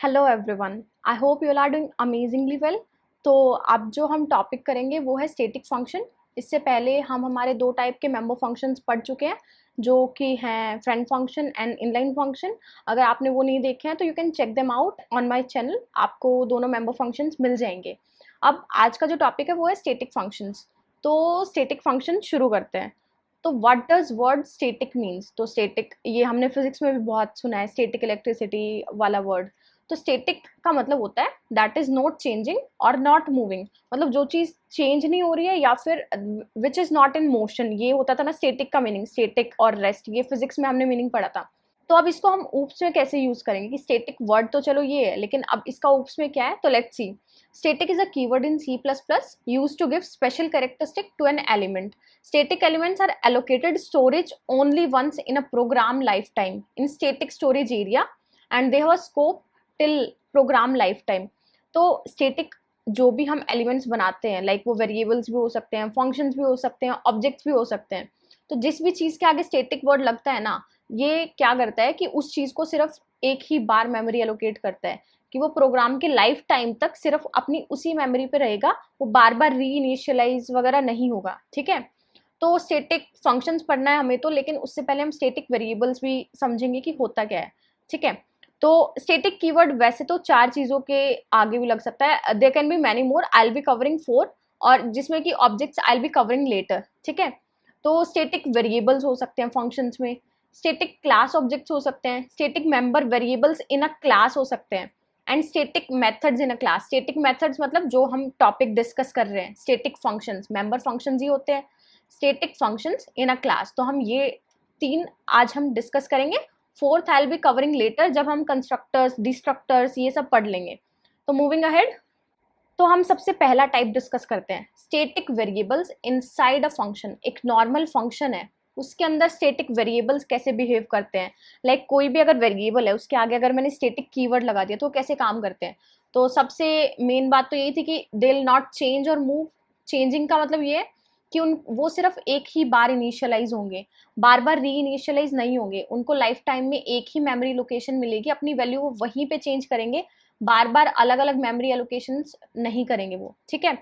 Hello everyone, I hope you are doing amazingly well. तो अब जो हम टॉपिक करेंगे वो है स्टैटिक फंक्शन। इससे पहले हम हमारे दो टाइप के मेंबर फंक्शंस पढ़ चुके हैं, जो कि हैं friend function and inline function. अगर आपने वो नहीं देखे हैं तो you can check them out on my channel, आपको दोनों मेंबर फंक्शंस मिल जाएंगे। अब आज का जो टॉपिक है वो है स्टैटिक फंक्शंस। तो स्टैटिक फंक्शन शुरू करते हैं। तो what does word static means? तो स्टैटिक ये हमने फिजिक्स में भी बहुत सुना है, स्टैटिक इलेक्ट्रिसिटी वाला वर्ड। तो स्टैटिक का मतलब होता है दैट इज नॉट चेंजिंग और नॉट मूविंग, मतलब जो चीज चेंज नहीं हो रही है या फिर which is not in motion. ये होता था ना स्टैटिक का मीनिंग, स्टैटिक और रेस्ट, ये फिजिक्स में हमने मीनिंग पढ़ा था। तो अब इसको हम ऊप्स में कैसे यूज करेंगे कि स्टैटिक वर्ड तो चलो ये है, लेकिन अब इसका ऊप्स में क्या है, तो let's see. Static is a keyword in C++ used to give special characteristic to an element. Static elements are allocated storage only once in a program lifetime in static storage area, and they have a scope till program lifetime. तो static जो भी हम elements बनाते हैं, like वो variables भी हो सकते हैं, फंक्शंस भी हो सकते हैं, ऑब्जेक्ट्स भी हो सकते हैं। तो जिस भी चीज़ के आगे स्टैटिक वर्ड लगता है ना, ये क्या करता है कि उस चीज़ को सिर्फ एक ही बार मेमोरी एलोकेट करता है, कि वो प्रोग्राम के लाइफ टाइम तक सिर्फ अपनी उसी मेमोरी पे रहेगा, वो बार बार री इनिशियलाइज वगैरह नहीं होगा। ठीक है। तो स्टैटिक फंक्शंस पढ़ना है हमें तो, लेकिन उससे पहले हम स्टैटिक वेरिएबल्स भी समझेंगे कि होता क्या है। ठीक है। तो स्टैटिक कीवर्ड वैसे तो चार चीजों के आगे भी लग सकता है, there can be many more, I will be covering 4, और जिसमें कि objects I will be covering later. ठीक है। तो स्टैटिक वेरिएबल्स हो सकते हैं फंक्शंस में, स्टैटिक क्लास ऑब्जेक्ट्स हो सकते हैं, static member variables in a class हो सकते हैं, and static methods in a class. Static methods मतलब जो हम टॉपिक डिस्कस कर रहे हैं, स्टैटिक फंक्शंस मेंबर फंक्शंस ही होते हैं, static functions in a class. तो हम ये तीन आज हम डिस्कस करेंगे। Fourth I will be covering later, जब हम कंस्ट्रक्टर्स डिस्ट्रक्टर्स ये सब पढ़ लेंगे। तो मूविंग अहेड, तो हम सबसे पहला टाइप डिस्कस करते हैं, static variables inside a function. एक नॉर्मल फंक्शन है, उसके अंदर स्टैटिक वेरिएबल्स कैसे बिहेव करते हैं। लाइक कोई भी अगर वेरिएबल है, उसके आगे अगर मैंने स्टैटिक कीवर्ड लगा दिया तो वो कैसे काम करते हैं। तो सबसे मेन बात तो यही थी कि दे विल नॉट चेंज और मूव। चेंजिंग का मतलब ये है कि उन वो सिर्फ एक ही बार इनिशियलाइज होंगे, बार बार री इनिशियलाइज नहीं होंगे। उनको लाइफ टाइम में एक ही मेमोरी लोकेशन मिलेगी, अपनी वैल्यू वो वहीं पे चेंज करेंगे, बार बार अलग अलग मेमोरी एलोकेशन नहीं करेंगे वो। ठीक है।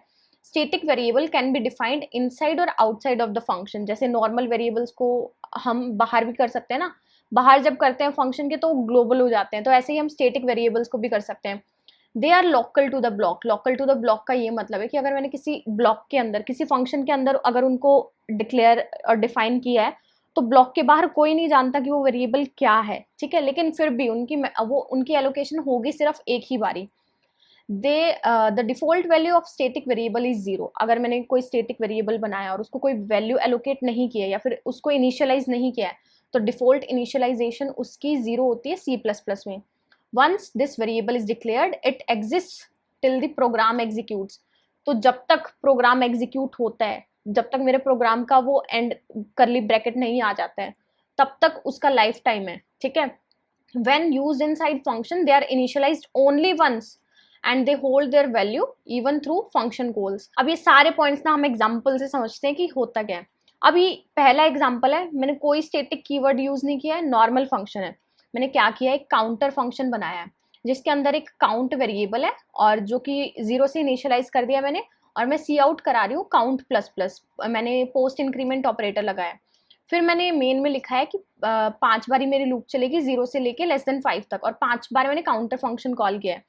Static variable can be defined inside और आउटसाइड ऑफ द फंक्शन। जैसे नॉर्मल वेरिएबल्स को हम बाहर भी कर सकते हैं ना, बाहर जब करते हैं फंक्शन के तो ग्लोबल हो जाते हैं, तो ऐसे ही हम स्टैटिक वेरिएबल्स को भी कर सकते हैं। They are local to the block. Local to the block का ये मतलब है कि अगर मैंने किसी ब्लॉक के अंदर, किसी फंक्शन के अंदर अगर उनको डिक्लेयर और डिफाइन किया है, तो ब्लॉक के बाहर कोई नहीं जानता कि वो वेरिएबल क्या है। ठीक है। लेकिन फिर भी उनकी एलोकेशन होगी सिर्फ एक ही बारी। दे the default value of static variable is zero. अगर मैंने कोई स्टैटिक वेरिएबल बनाया और उसको कोई वैल्यू एलोकेट नहीं किया या फिर उसको इनिशियलाइज नहीं किया है, तो डिफॉल्ट इनिशियलाइजेशन उसकी जीरो होती है C++ में। Once this variable is declared it exist till the program executes. तो जब तक प्रोग्राम एग्जीक्यूट होता है, जब तक मेरे प्रोग्राम का वो एंड करली ब्रैकेट नहीं आ जाता है, तब तक उसका लाइफ टाइम है। ठीक है। when used inside function they are initialized only once and they hold their value even through function calls। अब ये सारे पॉइंट्स ना हम एग्जांपल से समझते हैं कि होता क्या है। अभी पहला एग्जांपल है, मैंने कोई स्टैटिक कीवर्ड यूज नहीं किया है, नॉर्मल फंक्शन है। मैंने क्या किया है, एक काउंटर फंक्शन बनाया है जिसके अंदर एक काउंट वेरिएबल है, और जो कि जीरो से इनिशियलाइज कर दिया मैंने, और मैं सी आउट करा रही हूँ काउंट प्लस प्लस। मैंने पोस्ट इंक्रीमेंट ऑपरेटर लगाया। फिर मैंने मेन में लिखा है कि 5 बारी मेरी लूप चलेगी 0 से लेके <5 तक, और 5 बार मैंने काउंटर फंक्शन कॉल किया है।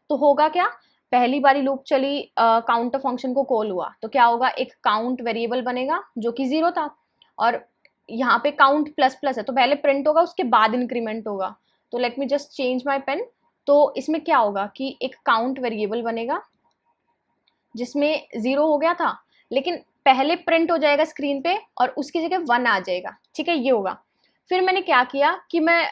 तो होगा क्या, पहली बारी लूप चली, काउंटर फंक्शन को कॉल हुआ, तो क्या होगा, एक काउंट वेरिएबल बनेगा जो कि 0 था, और यहाँ पे काउंट प्लस प्लस है तो पहले प्रिंट होगा उसके बाद इंक्रीमेंट होगा। तो let me just change my pen. तो इसमें क्या होगा कि एक काउंट वेरिएबल बनेगा जिसमें 0 हो गया था, लेकिन पहले प्रिंट हो जाएगा स्क्रीन पे और उसकी जगह 1 आ जाएगा। ठीक है, ये होगा। फिर मैंने क्या किया कि मैं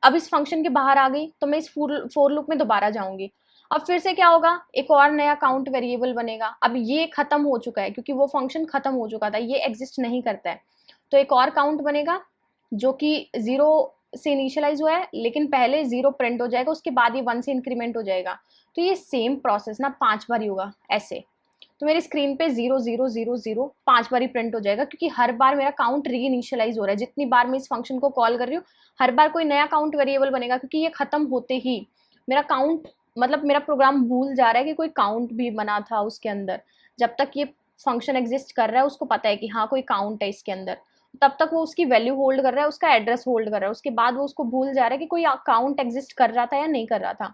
अब इस फंक्शन के बाहर आ गई, तो मैं इस फोर लूप में दोबारा जाऊंगी। अब फिर से क्या होगा, एक और नया काउंट वेरिएबल बनेगा। अब ये खत्म हो चुका है क्योंकि वो फंक्शन खत्म हो चुका था, ये एग्जिस्ट नहीं करता है। तो एक और काउंट बनेगा जो कि 0 से इनिशियलाइज हुआ है, लेकिन पहले 0 प्रिंट हो जाएगा, उसके बाद ये 1 से इंक्रीमेंट हो जाएगा। तो ये सेम प्रोसेस ना 5 बार ही होगा ऐसे। तो मेरी स्क्रीन पे 0 0 0 0 5 बार ही प्रिंट हो जाएगा, क्योंकि हर बार मेरा काउंट री इनिशियलाइज हो रहा है। जितनी बार मैं इस फंक्शन को कॉल कर रही हूँ, हर बार कोई नया काउंट वेरिएबल बनेगा, क्योंकि ये खत्म होते ही मेरा काउंट मतलब मेरा प्रोग्राम भूल जा रहा है कि कोई काउंट भी बना था उसके अंदर। जब तक ये फंक्शन एग्जिस्ट कर रहा है उसको पता है कि हाँ कोई काउंट है इसके अंदर, तब तक वो उसकी वैल्यू होल्ड कर रहा है, उसका एड्रेस होल्ड कर रहा है। उसके बाद वो उसको भूल जा रहा है कि कोई काउंट एग्जिस्ट कर रहा था या नहीं कर रहा था।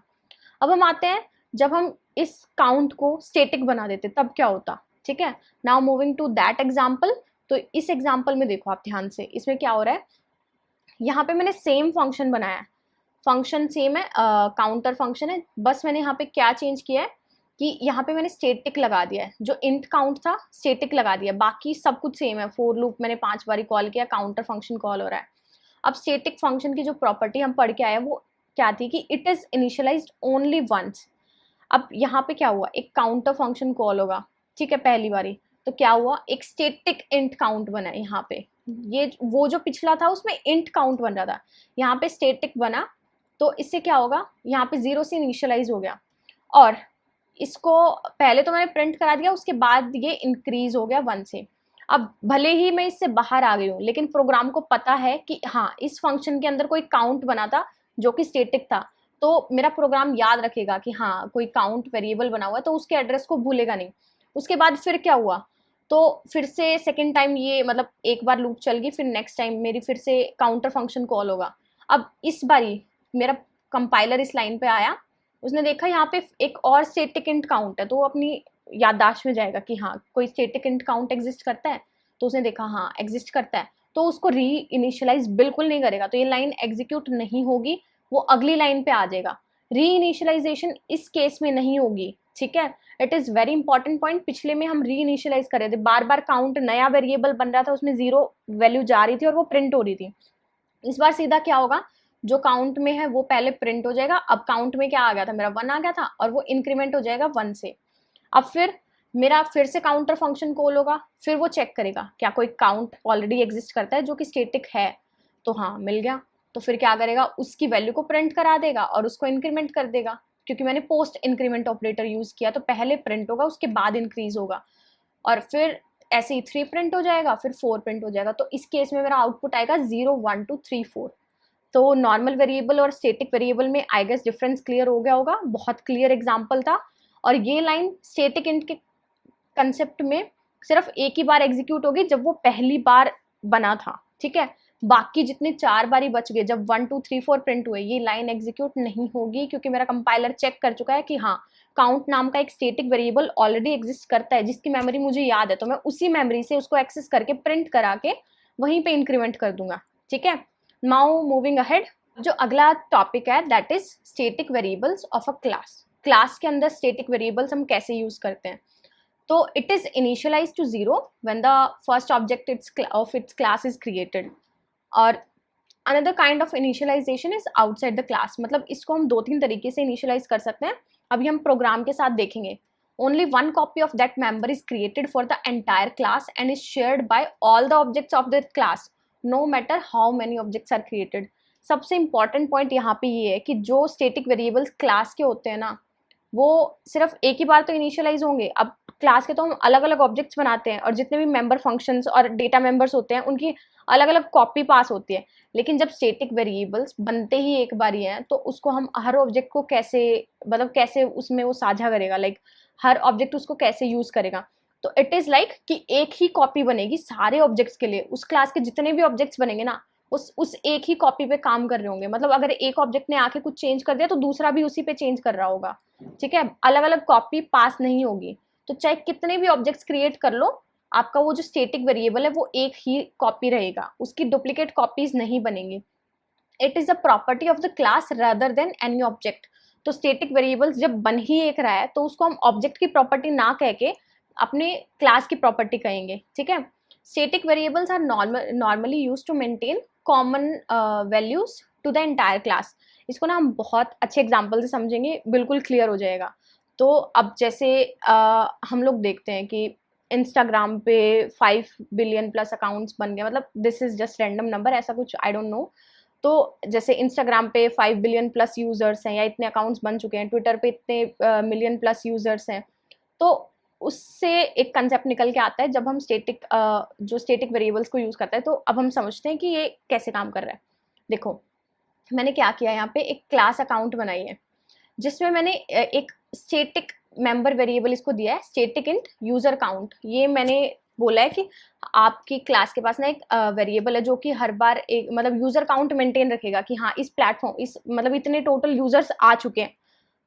अब हम आते हैं, जब हम इस काउंट को स्टेटिक बना देते तब क्या होता। ठीक है, now moving to that example. तो इस एग्जाम्पल में देखो आप ध्यान से, इसमें क्या हो रहा है, यहाँ पे मैंने सेम फंक्शन बनाया है, फंक्शन सेम है, काउंटर फंक्शन है, बस मैंने यहाँ पे क्या चेंज किया है कि यहाँ पे मैंने स्टेटिक लगा दिया है, जो इंट काउंट था स्टेटिक लगा दिया, बाकी सब कुछ सेम है। फॉर लूप मैंने 5 बारी कॉल किया, काउंटर फंक्शन कॉल हो रहा है। अब स्टेटिक फंक्शन की जो प्रॉपर्टी हम पढ़ के आए वो क्या थी कि it is initialised only once. अब यहाँ पे क्या हुआ, एक काउंटर फंक्शन कॉल होगा, ठीक है, पहली बारी, तो क्या हुआ, एक स्टेटिक इंट काउंट बना है यहाँ पे। ये वो जो पिछला था उसमें इंट काउंट बन रहा था, यहाँ पे स्टेटिक बना, तो इससे क्या होगा, यहाँ पे 0 से इनिशियलाइज हो गया, और इसको पहले तो मैंने प्रिंट करा दिया, उसके बाद ये इंक्रीज हो गया 1 से। अब भले ही मैं इससे बाहर आ गई हूँ, लेकिन प्रोग्राम को पता है कि हाँ इस फंक्शन के अंदर कोई काउंट बना था जो कि स्टेटिक था, तो मेरा प्रोग्राम याद रखेगा कि हाँ कोई काउंट वेरिएबल बना हुआ है, तो उसके एड्रेस को भूलेगा नहीं। उसके बाद फिर क्या हुआ, तो फिर से सेकेंड टाइम ये मतलब एक बार लूप चल गई, फिर नेक्स्ट टाइम मेरी फिर से काउंटर फंक्शन कॉल होगा। अब इस बारी मेरा कंपाइलर इस लाइन पे आया, उसने देखा यहाँ पे एक और स्टेटिक इंट काउंट है, तो वो अपनी याददाश्त में जाएगा कि हाँ कोई स्टेटिक इंट काउंट एग्जिस्ट करता है, तो उसने देखा हाँ एग्जिस्ट करता है, तो उसको री इनिशियलाइज बिल्कुल नहीं करेगा, तो ये लाइन एग्जीक्यूट नहीं होगी, वो अगली लाइन पे आ जाएगा। री इनिशियलाइजेशन इस केस में नहीं होगी, ठीक है, it is very important point. पिछले में हम री इनिशियलाइज कर रहे थे, बार बार काउंट नया वेरिएबल बन रहा था, उसमें 0 वैल्यू जा रही थी और वो प्रिंट हो रही थी। इस बार सीधा क्या होगा, जो काउंट में है वो पहले प्रिंट हो जाएगा। अब काउंट में क्या आ गया था, मेरा 1 आ गया था, और वो इंक्रीमेंट हो जाएगा 1 से। अब फिर मेरा फिर से काउंटर फंक्शन कॉल होगा, फिर वो चेक करेगा क्या कोई काउंट ऑलरेडी एग्जिस्ट करता है जो कि स्टेटिक है, तो हाँ मिल गया, तो फिर क्या करेगा, उसकी वैल्यू को प्रिंट करा देगा और उसको इंक्रीमेंट कर देगा, क्योंकि मैंने पोस्ट इंक्रीमेंट ऑपरेटर यूज किया, तो पहले प्रिंट होगा उसके बाद इंक्रीज होगा, और फिर ऐसे ही 3 प्रिंट हो जाएगा, फिर 4 प्रिंट हो जाएगा। तो इस केस में मेरा आउटपुट आएगा 0 1 2 3 4। तो नॉर्मल वेरिएबल और स्टेटिक वेरिएबल में आई गेस डिफरेंस क्लियर हो गया होगा, बहुत क्लियर एग्जांपल था। और ये लाइन स्टेटिक इंट के कंसेप्ट में सिर्फ एक ही बार एग्जीक्यूट होगी जब वो पहली बार बना था, ठीक है, बाकी जितने 4 बारी बच गए, जब 1 2 3 4 प्रिंट हुए, ये लाइन एग्जीक्यूट नहीं होगी, क्योंकि मेरा कंपाइलर चेक कर चुका है कि हाँ काउंट नाम का एक स्टेटिक वेरिएबल ऑलरेडी एग्जिस्ट करता है, जिसकी मेमोरी मुझे याद है, तो मैं उसी मेमोरी से उसको एक्सेस करके प्रिंट करा के वहीं पे इंक्रीमेंट कर दूंगा, ठीक है। नाउ मूविंग अहेड, जो अगला टॉपिक है that is static variables of a class. Class के अंदर स्टेटिक वेरिएबल्स हम कैसे यूज करते हैं, तो it is initialized to 0 when the first object of its class is created, और another kind of initialization is outside the class। मतलब इसको हम 2-3 तरीके से initialize कर सकते हैं, अभी हम प्रोग्राम के साथ देखेंगे। only one copy of that member is created for the entire class and is shared by all the objects of the class no matter how many objects are created। सबसे important point यहाँ पे ये है कि जो static variables class के होते हैं ना, वो सिर्फ एक ही बार तो इनिशियलाइज होंगे। अब क्लास के तो हम अलग अलग ऑब्जेक्ट्स बनाते हैं, और जितने भी मेंबर फंक्शंस और डेटा मेंबर्स होते हैं उनकी अलग अलग कॉपी पास होती है, लेकिन जब स्टेटिक वेरिएबल्स बनते ही एक बार ही हैं, तो उसको हम हर ऑब्जेक्ट को कैसे मतलब कैसे उसमें वो साझा करेगा, लाइक हर ऑब्जेक्ट उसको कैसे यूज करेगा। तो इट इज लाइक कि एक ही कॉपी बनेगी सारे ऑब्जेक्ट्स के लिए, उस क्लास के जितने भी ऑब्जेक्ट्स बनेंगे ना, उस एक ही कॉपी पे काम कर रहे होंगे। मतलब अगर एक ऑब्जेक्ट ने आके कुछ चेंज कर दिया तो दूसरा भी उसी पे चेंज कर रहा होगा, ठीक है, अलग अलग कॉपी पास नहीं होगी। तो चाहे कितने भी ऑब्जेक्ट्स क्रिएट कर लो, आपका वो जो स्टेटिक वेरिएबल है वो एक ही कॉपी रहेगा, उसकी डुप्लीकेट कॉपीज नहीं बनेंगी। It is a property of the class rather than any object. तो स्टेटिक वेरिएबल्स जब बन ही एक रहा है, तो उसको हम ऑब्जेक्ट की प्रॉपर्टी ना कह के अपने क्लास की प्रॉपर्टी कहेंगे, ठीक है। Static variables are normally used to maintain common values to the entire class. इसको ना हम बहुत अच्छे एग्जाम्पल से समझेंगे, बिल्कुल क्लियर हो जाएगा। तो अब जैसे हम लोग देखते हैं कि इंस्टाग्राम पे 5 बिलियन प्लस अकाउंट्स बन गए, मतलब this is just random number, ऐसा कुछ आई डोंट नो। तो जैसे इंस्टाग्राम पे 5 बिलियन प्लस यूजर्स हैं या इतने अकाउंट्स बन चुके हैं, ट्विटर पे इतने मिलियन प्लस यूजर्स हैं, तो उससे एक कंसेप्ट निकल के आता है जब हम जो स्टेटिक वेरिएबल्स को यूज करते हैं। तो अब हम समझते हैं कि ये कैसे काम कर रहा है। देखो मैंने क्या किया, यहाँ पे एक क्लास अकाउंट बनाई है, जिसमें मैंने एक स्टैटिक मेंबर वेरिएबल इसको दिया है, स्टैटिक इंट यूजर काउंट। ये मैंने बोला है कि आपकी क्लास के पास ना एक वेरिएबल है जो कि हर बार एक मतलब यूजर काउंट मेंटेन रखेगा कि हाँ इस प्लेटफॉर्म इस मतलब इतने टोटल यूजर्स आ चुके हैं,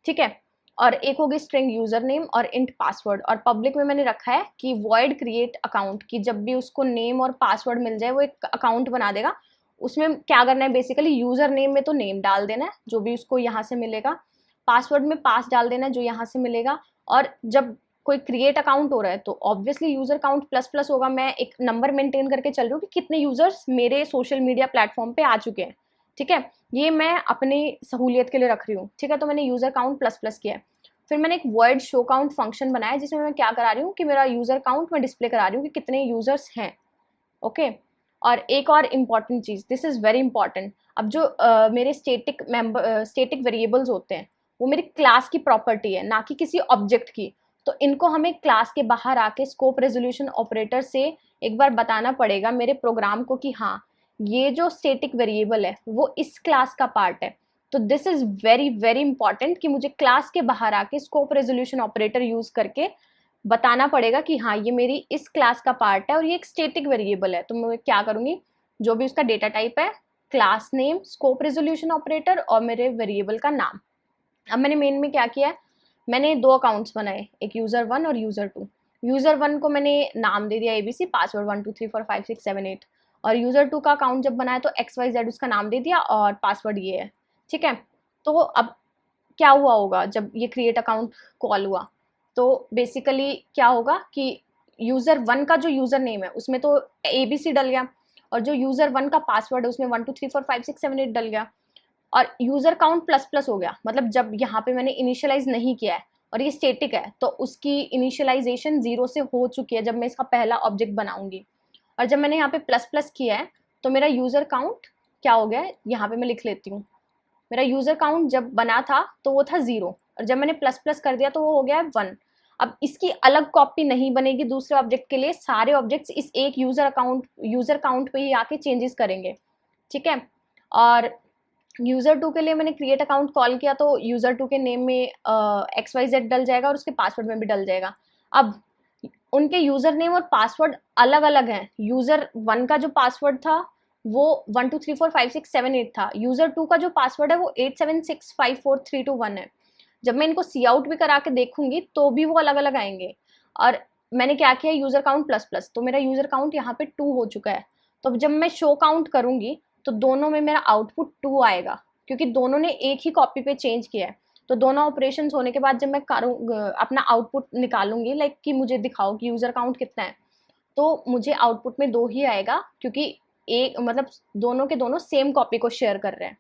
ठीक है। और एक होगी स्ट्रिंग यूजर नेम और इंट पासवर्ड। और पब्लिक में मैंने रखा है कि वॉइड क्रिएट अकाउंट, की जब भी उसको नेम और पासवर्ड मिल जाए वो एक अकाउंट बना देगा। उसमें क्या करना है, बेसिकली यूजर नेम में तो नेम डाल देना है जो भी उसको यहाँ से मिलेगा, पासवर्ड में पास डाल देना है जो यहाँ से मिलेगा। और जब कोई क्रिएट अकाउंट हो रहा है तो obviously user count plus plus होगा। मैं एक नंबर मेंटेन करके चल रही हूँ कि कितने यूजर्स मेरे सोशल मीडिया प्लेटफॉर्म पे आ चुके हैं, ठीक है। ये मैं अपनी सहूलियत के लिए रख रही हूँ, ठीक है। तो मैंने यूजर काउंट प्लस प्लस किया है। फिर मैंने एक वर्ड शो काउंट फंक्शन बनाया जिसमें मैं क्या करा रही हूँ कि मेरा यूजर काउंट मैं डिस्प्ले करा रही हूँ कि कितने यूजर्स हैं, ओके। और एक और इम्पॉर्टेंट चीज, दिस इज वेरी इंपॉर्टेंट, अब जो मेरे स्टैटिक वेरिएबल्स होते हैं वो मेरी क्लास की प्रॉपर्टी है, ना कि किसी ऑब्जेक्ट की। तो इनको हमें क्लास के बाहर आके स्कोप रेजोल्यूशन ऑपरेटर से एक बार बताना पड़ेगा मेरे प्रोग्राम को कि हाँ ये जो स्टैटिक वेरिएबल है वो इस क्लास का पार्ट है। तो this is very very important कि मुझे क्लास के बाहर आके स्कोप रेजोल्यूशन ऑपरेटर यूज करके बताना पड़ेगा कि हाँ ये मेरी इस क्लास का पार्ट है और ये एक स्टैटिक वेरिएबल है। तो मैं क्या करूँगी, जो भी उसका डेटा टाइप है, class name, scope resolution operator और मेरे वेरिएबल का नाम। अब मैंने मेन में क्या किया है, मैंने दो अकाउंट्स बनाए, एक यूजर 1 और यूजर 2। यूजर 1 को मैंने नाम दे दिया ABC, पासवर्ड 1 2 3 4 5 6 7 8। और यूजर 2 का अकाउंट जब बनाया तो XYZ उसका नाम दे दिया और पासवर्ड ये है, ठीक है। तो अब क्या हुआ होगा जब ये क्रिएट अकाउंट कॉल हुआ, तो बेसिकली क्या होगा कि यूजर 1 का जो यूजर नेम है उसमें तो ABC डल गया, और जो यूजर 1 का पासवर्ड है उसमें 1 2 3 4 5 6 7 8 डल गया, और यूजर काउंट प्लस प्लस हो गया। मतलब जब यहाँ पे मैंने इनिशियलाइज नहीं किया है और ये स्टैटिक है तो उसकी इनिशियलाइजेशन 0 से हो चुकी है जब मैं इसका पहला ऑब्जेक्ट बनाऊंगी। और जब मैंने यहाँ पे प्लस प्लस किया है तो मेरा यूजर काउंट क्या हो गया है, यहाँ पे मैं लिख लेती हूँ। मेरा यूजर काउंट जब बना था तो वो था 0, और जब मैंने प्लस प्लस कर दिया तो वो हो गया है 1। अब इसकी अलग कॉपी नहीं बनेगी दूसरे ऑब्जेक्ट के लिए, सारे ऑब्जेक्ट्स इस एक यूजर काउंट पे ही आके चेंजेस करेंगे, ठीक है। और यूजर 2 के लिए मैंने क्रिएट अकाउंट कॉल किया तो यूजर 2 के नेम में XYZ डल जाएगा और उसके पासवर्ड में भी डल जाएगा। अब उनके यूजर नेम और पासवर्ड अलग अलग हैं। यूजर 1 का जो पासवर्ड था वो 1 2 3 4 5 6 7 8 था, यूजर 2 का जो पासवर्ड है वो 8 7 6 5 4 3 2 1 है। जब मैं इनको सी आउट भी करा के देखूंगी तो भी वो अलग अलग आएंगे। और मैंने क्या किया, यूजर काउंट प्लस प्लस, तो मेरा यूजर काउंट यहाँ पे 2 हो चुका है। तो जब मैं शो काउंट करूंगी तो दोनों में मेरा आउटपुट 2 आएगा, क्योंकि दोनों ने एक ही कॉपी पे चेंज किया है। तो दोनों ऑपरेशंस होने के बाद जब मैं अपना आउटपुट निकालूंगी, लाइक कि मुझे दिखाओ कि यूजर काउंट कितना है, तो मुझे आउटपुट में 2 ही आएगा, क्योंकि एक मतलब दोनों के दोनों सेम कॉपी को शेयर कर रहे हैं।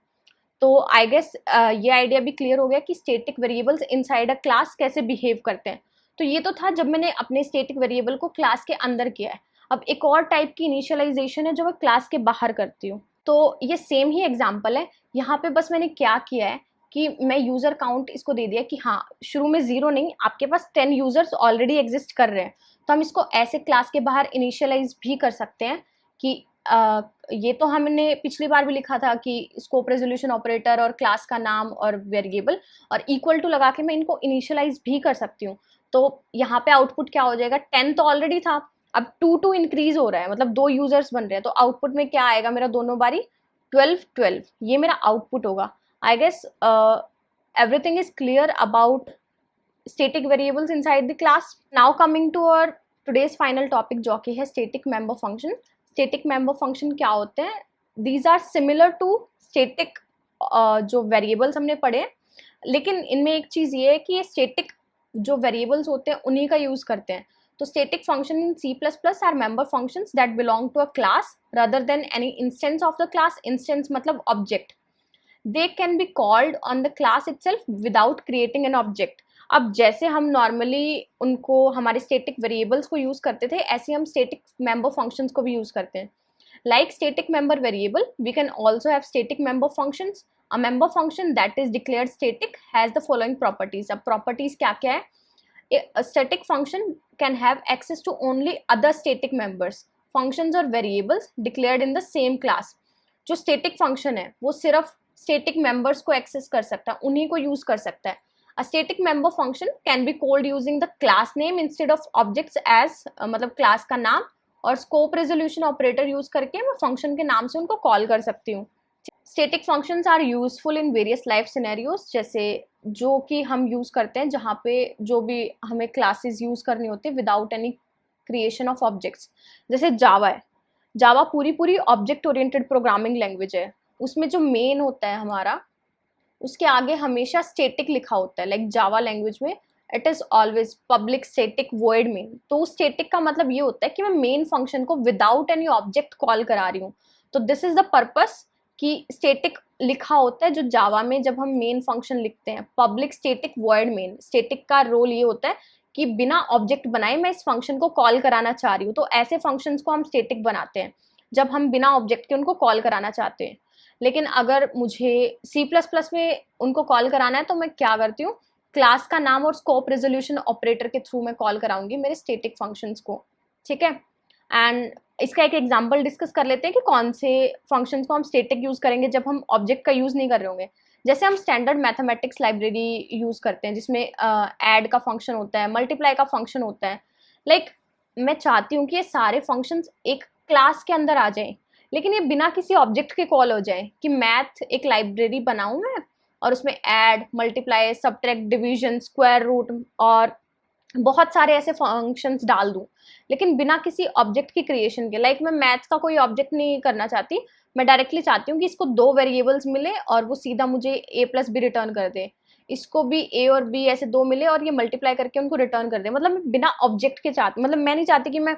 तो आई गेस ये आइडिया भी क्लियर हो गया कि static variables inside a class कैसे बिहेव करते हैं। तो ये तो था जब मैंने अपने स्टैटिक वेरिएबल को क्लास के अंदर किया है। अब एक और टाइप की इनिशियलाइजेशन है जो मैं क्लास के बाहर करती हूँ। तो ये सेम ही एग्जाम्पल है, यहाँ पे बस मैंने क्या किया है कि मैं यूजर काउंट इसको दे दिया कि हाँ शुरू में 0 नहीं, आपके पास 10 यूजर्स ऑलरेडी एग्जिस्ट कर रहे हैं। तो हम इसको ऐसे क्लास के बाहर इनिशियलाइज भी कर सकते हैं कि ये तो हमने पिछली बार भी लिखा था कि स्कोप रेजोल्यूशन ऑपरेटर और क्लास का नाम और वेरिएबल और इक्वल टू लगा के मैं इनको इनिशियलाइज भी कर सकती हूँ। तो यहाँ पे आउटपुट क्या हो जाएगा, 10 तो ऑलरेडी था, अब 2 इंक्रीज हो रहा है, मतलब 2 यूजर्स बन रहे हैं। तो आउटपुट में क्या आएगा मेरा दोनों बारी 12 ये मेरा आउटपुट होगा। I guess everything is clear about static variables inside the class. Now coming to our today's final topic जो कि है static member function. Static member function क्या होते हैं? These are similar to static जो variables हमने पढ़े, लेकिन इनमें एक चीज़ ये है कि ये static जो variables होते हैं उन्हीं का यूज़ करते हैं। तो static function in C++ are member functions that belong to a class rather than any instance of the class. Instance मतलब object. They can be called on the class itself without creating an object. अब जैसे हम normally उनको हमारे static variables को use करते थे, ऐसे हम स्टैटिक मेंबर फंक्शंस को भी यूज करते हैं। Like static member variable, we can also have static member functions. A member function that is declared static has the following properties. अब प्रॉपर्टीज क्या क्या है, a static function can have access to only other static members, functions और variables declared in the same class. जो static function है वो सिर्फ static members को एक्सेस कर सकता है, उन्हीं को यूज कर सकता है। A static member function can be called using the class name instead of objects as, मतलब क्लास का नाम और स्कोप रेजोल्यूशन ऑपरेटर यूज करके मैं फंक्शन के नाम से उनको कॉल कर सकती हूँ। Static functions are useful in various life scenarios, जैसे जो कि हम यूज करते हैं जहाँ पे जो भी हमें क्लासेस यूज करनी होती है without any creation of objects. जैसे जावा है, जावा पूरी पूरी ऑब्जेक्ट ओरिएंटेड प्रोग्रामिंग लैंग्वेज है। उसमें जो मेन होता है हमारा, उसके आगे हमेशा स्टेटिक लिखा होता है। लाइक जावा लैंग्वेज में it is always public static void main. तो स्टेटिक का मतलब ये होता है कि मैं मेन फंक्शन को विदाउट एनी ऑब्जेक्ट कॉल करा रही हूँ। तो दिस इज द पर्पस कि स्टेटिक लिखा होता है जो जावा में जब हम मेन फंक्शन लिखते हैं, public static void main. Static का रोल ये होता है कि बिना ऑब्जेक्ट बनाए मैं इस फंक्शन को कॉल कराना चाह रही हूँ। तो ऐसे फंक्शंस को हम स्टेटिक बनाते हैं जब हम बिना ऑब्जेक्ट के उनको कॉल कराना चाहते हैं। लेकिन अगर मुझे C++ में उनको कॉल कराना है तो मैं क्या करती हूँ, क्लास का नाम और स्कोप रेजोल्यूशन ऑपरेटर के थ्रू मैं कॉल कराऊंगी मेरे स्टेटिक फंक्शंस को। ठीक है, एंड इसका एक एग्जांपल डिस्कस कर लेते हैं कि कौन से फंक्शंस को हम स्टेटिक यूज करेंगे जब हम ऑब्जेक्ट का यूज नहीं कर रहे होंगे। जैसे हम स्टैंडर्ड मैथमेटिक्स लाइब्रेरी यूज करते हैं जिसमें ऐड का फंक्शन होता है, मल्टीप्लाई का फंक्शन होता है। लाइक मैं चाहती हूँ कि ये सारे फंक्शंस एक क्लास के अंदर आ जाएं, लेकिन ये बिना किसी ऑब्जेक्ट के कॉल हो जाए। कि मैथ एक लाइब्रेरी बनाऊं मैं और उसमें add, multiply, subtract, division, square root और बहुत सारे ऐसे फंक्शंस डाल दूं, लेकिन बिना किसी ऑब्जेक्ट की क्रिएशन के। लाइक मैं मैथ्स का कोई ऑब्जेक्ट नहीं करना चाहती, मैं डायरेक्टली चाहती हूँ कि इसको दो वेरिएबल्स मिले और वो सीधा मुझे A+B रिटर्न कर दे, इसको भी A और B ऐसे दो मिले और ये मल्टीप्लाई करके उनको रिटर्न कर दे। मतलब मैं बिना ऑब्जेक्ट के चाहती, मतलब मैं नहीं चाहती कि मैं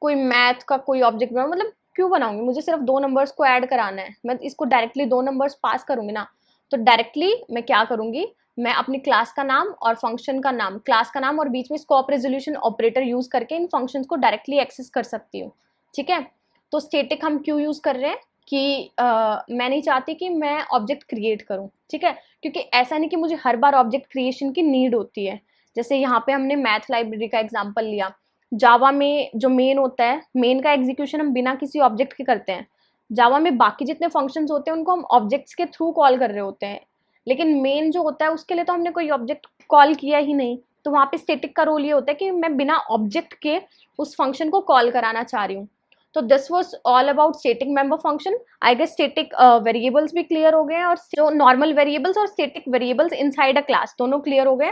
कोई मैथ का कोई ऑब्जेक्ट बनाऊँ। मतलब क्यों बनाऊंगी, मुझे सिर्फ दो नंबर्स को ऐड कराना है, मैं इसको डायरेक्टली दो नंबर्स पास करूंगी ना। तो डायरेक्टली मैं क्या करूंगी, मैं अपनी क्लास का नाम और फंक्शन का नाम, क्लास का नाम और बीच में स्कोप रेजोल्यूशन ऑपरेटर यूज करके इन फंक्शंस को डायरेक्टली एक्सेस कर सकती हूँ। ठीक है, तो स्टेटिक हम क्यों यूज कर रहे हैं कि मैं नहीं चाहती कि मैं ऑब्जेक्ट क्रिएट करूं। ठीक है, क्योंकि ऐसा नहीं कि मुझे हर बार ऑब्जेक्ट क्रिएशन की नीड होती है। जैसे यहाँ पे हमने मैथ लाइब्रेरी का एग्जाम्पल लिया, जावा में जो मेन होता है, मेन का एग्जीक्यूशन हम बिना किसी ऑब्जेक्ट के करते हैं। जावा में बाकी जितने फंक्शंस होते हैं उनको हम ऑब्जेक्ट्स के थ्रू कॉल कर रहे होते हैं, लेकिन मेन जो होता है उसके लिए तो हमने कोई ऑब्जेक्ट कॉल किया ही नहीं। तो वहाँ पे स्टेटिक का रोल ये होता है कि मैं बिना ऑब्जेक्ट के उस फंक्शन को कॉल कराना चाह रही हूँ। तो this was all about static member function. I guess static variables भी क्लियर हो गए हैं और जो नॉर्मल वेरिएबल्स और static variables inside a class दोनों क्लियर हो गए।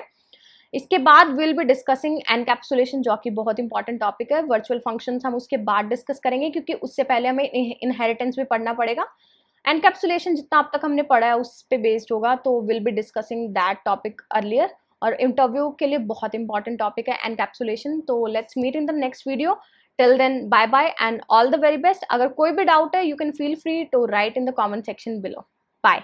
इसके बाद विल बी डिस्कसिंग एनकैप्सुलेशन, जो कि बहुत इंपॉर्टेंट टॉपिक है। वर्चुअल फंक्शंस हम उसके बाद डिस्कस करेंगे क्योंकि उससे पहले हमें इनहेरिटेंस भी पढ़ना पड़ेगा। एनकैप्सुलेशन जितना अब तक हमने पढ़ा है उस पे बेस्ड होगा, तो will be discussing that topic earlier. और इंटरव्यू के लिए बहुत इंपॉर्टेंट टॉपिक है एनकैप्सुलेशन। तो let's meet in the next video. Till then bye bye and all the very best. अगर कोई भी डाउट है you can feel free to write in the comment section below. Bye.